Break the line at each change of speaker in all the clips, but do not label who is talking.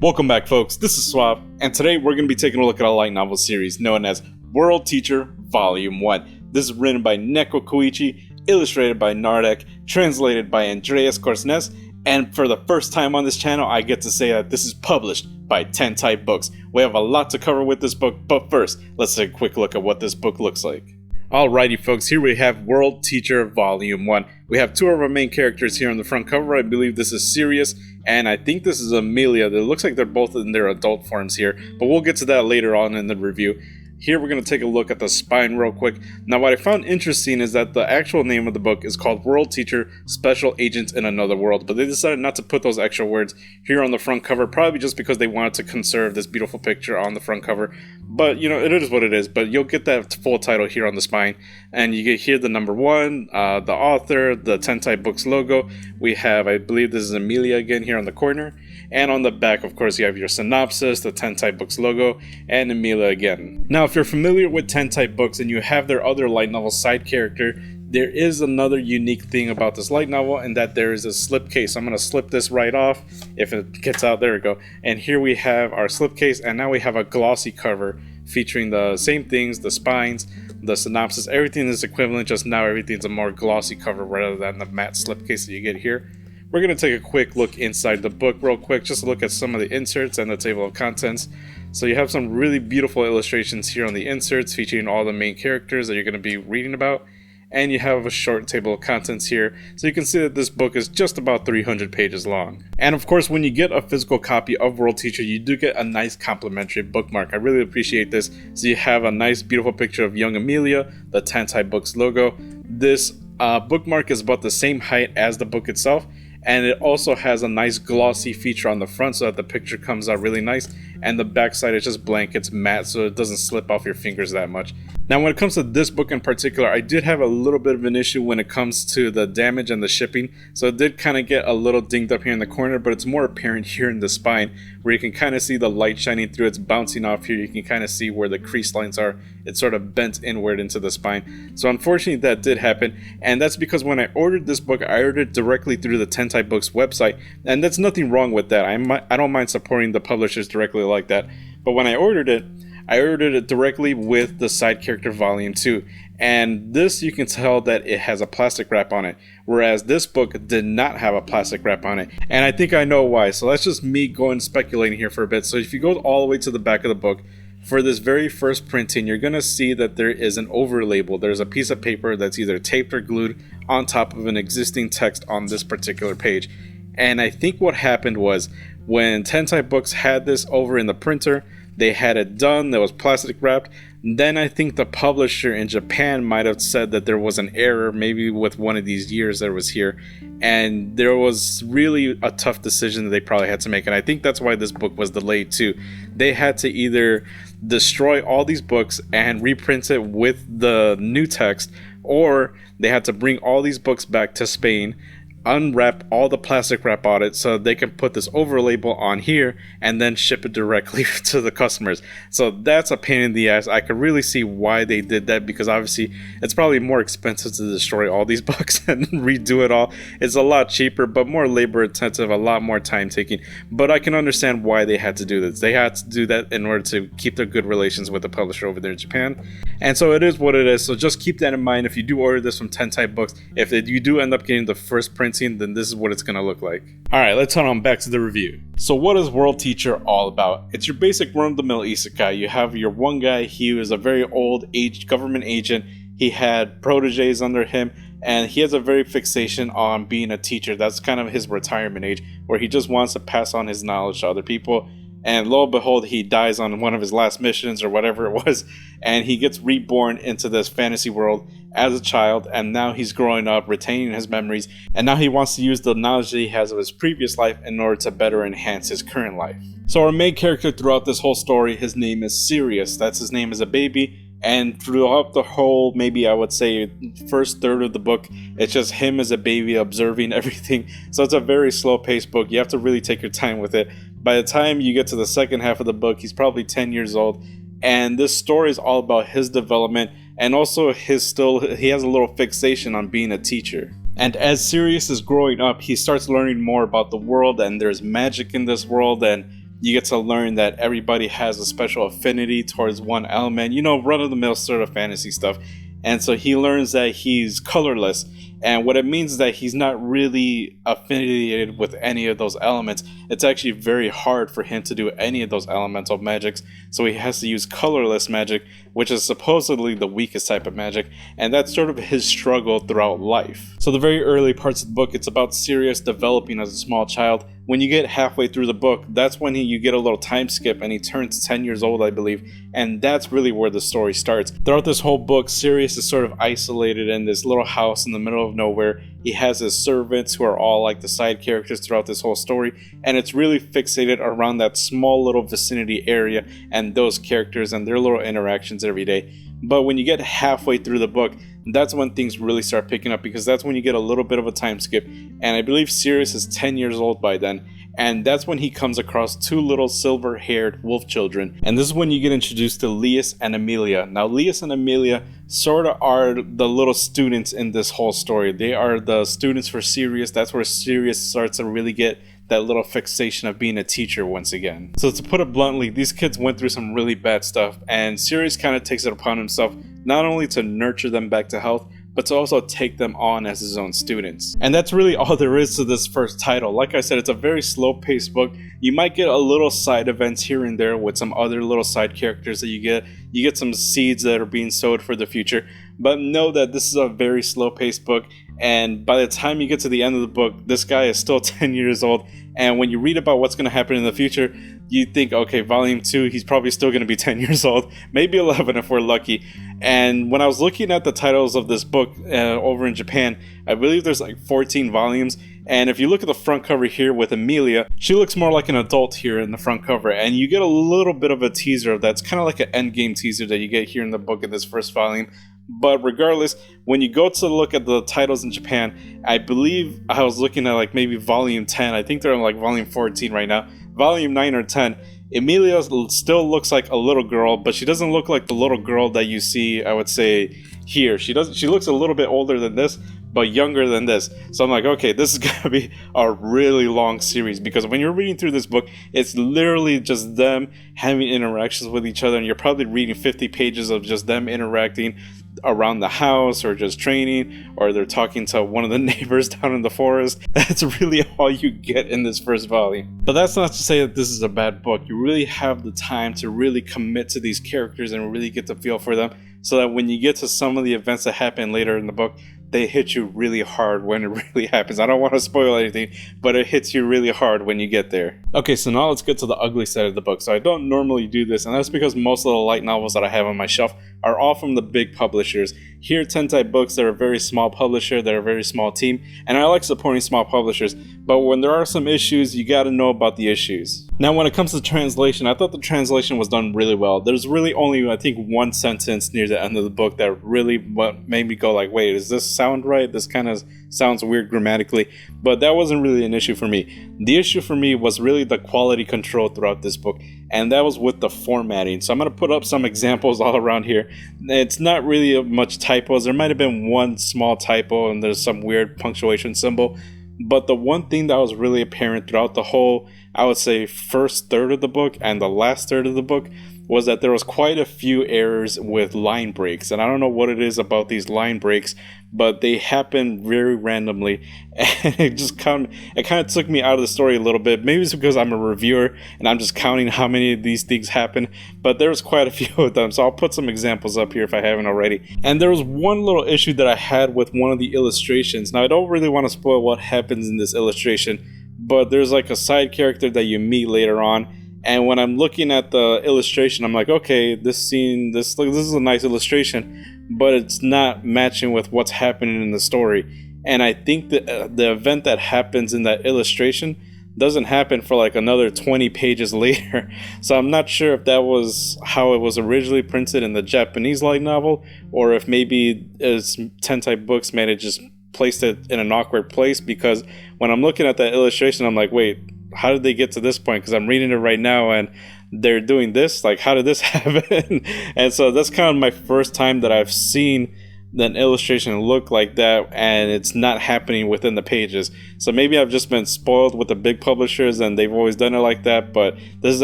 Welcome back, folks. This is Swap, and today we're going to be taking a look at a light novel series known as World Teacher Volume 1. This is written by Neko Koichi, illustrated by Nardek, translated by Andreas Korsnes, and for the first time on this channel, I get to say that this is published by Tentai Books. We have a lot to cover with this book, but first, let's take a quick look at what this book looks like. Alrighty, folks, here we have World Teacher Volume 1. We have two of our main characters here on the front cover. I believe this is Sirius, and I think this is Amelia. It looks like they're both in their adult forms here, but we'll get to that later on in the review. Here we're going to take a look at the spine real quick. Now, what I found interesting is that the actual name of the book is called World Teacher Special Agents in Another World, but they decided not to put those extra words here on the front cover, probably just because they wanted to conserve this beautiful picture on the front cover. But, you know, it is what it is, but you'll get that full title here on the spine, and you get here the number 1, the author, the Tentai Books logo. We have, I believe this is Amelia again here on the corner, and on the back, of course, you have your synopsis, the Tentai Books logo, and Amelia again. Now, if you're familiar with Tentai Books and you have their other light novel side character, there is another unique thing about this light novel, and that there is a slipcase. I'm going to slip this right off if it gets out. There we go. And here we have our slipcase, and now we have a glossy cover featuring the same things, the spines, the synopsis, everything is equivalent, just now everything's a more glossy cover rather than the matte slipcase that you get here. We're going to take a quick look inside the book real quick, just to look at some of the inserts and the table of contents. So you have some really beautiful illustrations here on the inserts featuring all the main characters that you're going to be reading about. And you have a short table of contents here, so you can see that this book is just about 300 pages long. And of course, when you get a physical copy of World Teacher, you do get a nice complimentary bookmark. I really appreciate this. So you have a nice beautiful picture of young Amelia, the Tentai Books logo. This bookmark is about the same height as the book itself, and it also has a nice glossy feature on the front so that the picture comes out really nice, and the back side is just blank, it's matte, so it doesn't slip off your fingers that much. Now, when it comes to this book in particular, I did have a little bit of an issue when it comes to the damage and the shipping, so it did kind of get a little dinged up here in the corner, but it's more apparent here in the spine, where you can kind of see the light shining through. It's bouncing off here. You can kind of see where the crease lines are. It's sort of bent inward into the spine. So unfortunately, that did happen, and that's because when I ordered this book, I ordered it directly through the Tentai Books website, and that's nothing wrong with that. I don't mind supporting the publishers directly like that, but when I ordered it directly with the side character volume 2, and this you can tell that it has a plastic wrap on it, whereas this book did not have a plastic wrap on it, and I think I know why. So that's just me going speculating here for a bit. So if you go all the way to the back of the book, for this very first printing, you're going to see that there is an over label. There's a piece of paper that's either taped or glued on top of an existing text on this particular page. And I think what happened was when Tentai Books had this over in the printer, they had it done, that was plastic wrapped. Then I think the publisher in Japan might have said that there was an error, maybe with one of these years that was here, and there was really a tough decision that they probably had to make, and I think that's why this book was delayed too. They had to either destroy all these books and reprint it with the new text, or they had to bring all these books back to Spain, unwrap all the plastic wrap on it so they can put this over label on here and then ship it directly to the customers. So that's a pain in the ass. I could really see why they did that, because obviously it's probably more expensive to destroy all these books and redo it all. It's a lot cheaper, but more labor intensive, a lot more time taking. But I can understand why they had to do this. They had to do that in order to keep their good relations with the publisher over there in Japan. And so it is what it is. So just keep that in mind if you do order this from Tentai Books. If you do end up getting the first print, then this is what it's going to look like. Alright, let's head on back to the review. So what is World Teacher all about? It's your basic run-of-the-mill isekai. You have your one guy, he was a very old government agent. He had proteges under him, and he has a very fixation on being a teacher. That's kind of his retirement age, where he just wants to pass on his knowledge to other people. And lo and behold, he dies on one of his last missions or whatever it was, and he gets reborn into this fantasy world as a child, and now he's growing up, retaining his memories, and now he wants to use the knowledge that he has of his previous life in order to better enhance his current life. So our main character throughout this whole story, his name is Sirius. That's his name as a baby, and throughout the whole, maybe I would say first third of the book, it's just him as a baby observing everything. So it's a very slow-paced book. You have to really take your time with it. By the time you get to the second half of the book, he's probably 10 years old, and this story is all about his development, and also he has a little fixation on being a teacher. And as Sirius is growing up, he starts learning more about the world, and there's magic in this world, and you get to learn that everybody has a special affinity towards one element, run-of-the-mill sort of fantasy stuff. And so he learns that he's colorless, and what it means is that he's not really affiliated with any of those elements. It's actually very hard for him to do any of those elemental magics, so he has to use colorless magic, which is supposedly the weakest type of magic, and that's sort of his struggle throughout life. So the very early parts of the book, it's about Sirius developing as a small child. When you get halfway through the book, that's when you get a little time skip and he turns 10 years old, I believe, and that's really where the story starts. Throughout this whole book, Sirius is sort of isolated in this little house in the middle of nowhere. He has his servants who are all like the side characters throughout this whole story, and it's really fixated around that small little vicinity area and those characters and their little interactions every day. But when you get halfway through the book, that's when things really start picking up, because that's when you get a little bit of a time skip, and I believe Sirius is 10 years old by then, and that's when he comes across two little silver-haired wolf children, and this is when you get introduced to Lias and Amelia. Now Lias and Amelia sort of are the little students in this whole story. They are the students for Sirius. That's where Sirius starts to really get that little fixation of being a teacher once again. So to put it bluntly, these kids went through some really bad stuff, and Sirius kind of takes it upon himself not only to nurture them back to health, but to also take them on as his own students. And that's really all there is to this first title. Like I said, it's a very slow-paced book. You might get a little side events here and there with some other little side characters that you get. You get some seeds that are being sowed for the future. But know that this is a very slow-paced book, and by the time you get to the end of the book, this guy is still 10 years old, and when you read about what's going to happen in the future, you think, okay, volume 2, he's probably still going to be 10 years old, maybe 11 if we're lucky. And when I was looking at the titles of this book over in Japan, I believe there's like 14 volumes, and if you look at the front cover here with Amelia, she looks more like an adult here in the front cover, and you get a little bit of a teaser that's kind of like an endgame teaser that you get here in the book in this first volume. But regardless, when you go to look at the titles in Japan, I believe I was looking at like maybe volume 10. I think they're on like volume 14 right now. Volume 9 or 10. Emilia still looks like a little girl, but she doesn't look like the little girl that you see, I would say, here. She looks a little bit older than this, but younger than this. So I'm like, okay, this is gonna be a really long series, because when you're reading through this book, it's literally just them having interactions with each other, and you're probably reading 50 pages of just them interacting around the house, or just training, or they're talking to one of the neighbors down in the forest. That's really all you get in this first volume. But that's not to say that this is a bad book. You really have the time to really commit to these characters and really get to feel for them, so that when you get to some of the events that happen later in the book, they hit you really hard when it really happens. I don't want to spoil anything, but it hits you really hard when you get there. Okay, so now let's get to the ugly side of the book. So I don't normally do this, and that's because most of the light novels that I have on my shelf are all from the big publishers. Here at Tentai Books, they're a very small publisher, they're a very small team, and I like supporting small publishers, but when there are some issues, you gotta know about the issues. Now, when it comes to translation, I thought the translation was done really well. There's really only, I think, one sentence near the end of the book that really made me go like, wait, does this sound right? This kind of sounds weird grammatically, but that wasn't really an issue for me. The issue for me was really the quality control throughout this book, and that was with the formatting. So I'm going to put up some examples all around here. It's not really much typos. There might have been one small typo, and there's some weird punctuation symbol, but the one thing that was really apparent throughout the whole, I would say, first third of the book and the last third of the book, was that there was quite a few errors with line breaks. And I don't know what it is about these line breaks, but they happen very randomly, and it kind of took me out of the story a little bit. Maybe it's because I'm a reviewer and I'm just counting how many of these things happen, but there's quite a few of them, so I'll put some examples up here if I haven't already. And there was one little issue that I had with one of the illustrations. Now, I don't really want to spoil what happens in this illustration, but there's like a side character that you meet later on, and when I'm looking at the illustration, I'm like, okay, this scene, this is a nice illustration, but it's not matching with what's happening in the story. And I think that the event that happens in that illustration doesn't happen for like another 20 pages later. So I'm not sure if that was how it was originally printed in the Japanese light novel, or if maybe as Tentai Books made it, just placed it in an awkward place, because when I'm looking at that illustration, I'm like, wait, how did they get to this point? Because I'm reading it right now and they're doing this. Like, how did this happen? And so that's kind of my first time that I've seen then illustration look like that, and it's not happening within the pages. So maybe I've just been spoiled with the big publishers and they've always done it like that, but this is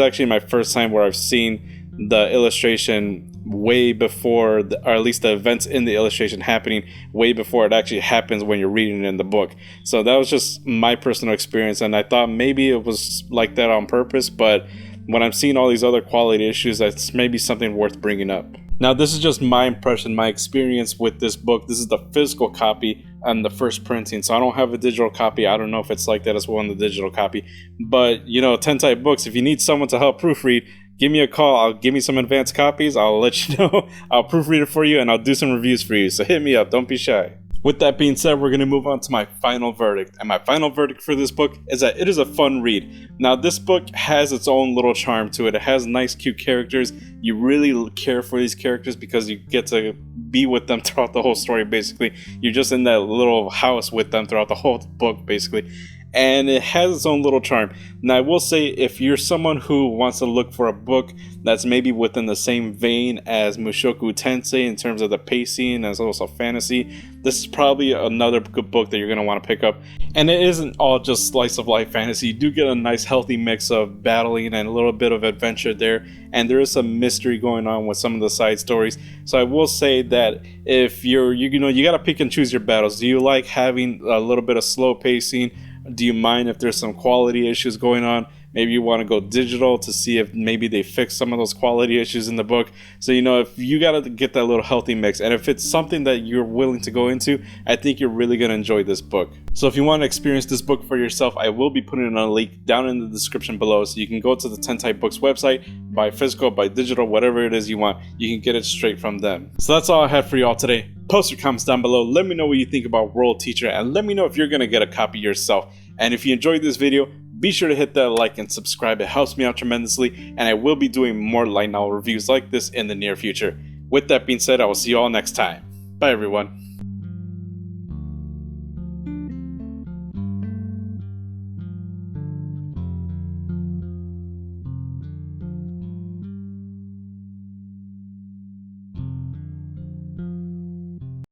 actually my first time where I've seen the illustration way before or at least the events in the illustration happening way before it actually happens when you're reading it in the book. So that was just my personal experience, and I thought maybe it was like that on purpose, but when I'm seeing all these other quality issues, that's maybe something worth bringing up. Now, this is just my impression, my experience with this book. This is the physical copy and the first printing, so I don't have a digital copy. I don't know if it's like that as well in the digital copy. But, you know, Tentai Books, if you need someone to help proofread, give me a call. I'll give me some advanced copies. I'll let you know. I'll proofread it for you, and I'll do some reviews for you. So hit me up. Don't be shy. With that being said, we're going to move on to my final verdict. And my final verdict for this book is that it is a fun read. Now, this book has its own little charm to it. It has nice, cute characters. You really care for these characters because you get to be with them throughout the whole story, basically. You're just in that little house with them throughout the whole book, basically. And it has its own little charm. Now, I will say, if you're someone who wants to look for a book that's maybe within the same vein as Mushoku Tensei in terms of the pacing as also fantasy, this is probably another good book that you're going to want to pick up. And it isn't all just slice of life fantasy. You do get a nice healthy mix of battling and a little bit of adventure there, and there is some mystery going on with some of the side stories. So I will say that if you got to pick and choose your battles. Do you like having a little bit of slow pacing? Do you mind if there's some quality issues going on? Maybe you want to go digital to see if maybe they fix some of those quality issues in the book. So, you know, if you got to get that little healthy mix, and if it's something that you're willing to go into, I think you're really going to enjoy this book. So if you want to experience this book for yourself, I will be putting a link down in the description below, so you can go to the Tentai Books website, buy physical, buy digital, whatever it is you want. You can get it straight from them. So that's all I had for y'all today. Post your comments down below. Let me know what you think about World Teacher, and let me know if you're going to get a copy yourself. And if you enjoyed this video, be sure to hit that like and subscribe. It helps me out tremendously, and I will be doing more light novel reviews like this in the near future. With that being said, I will see you all next time. Bye, everyone.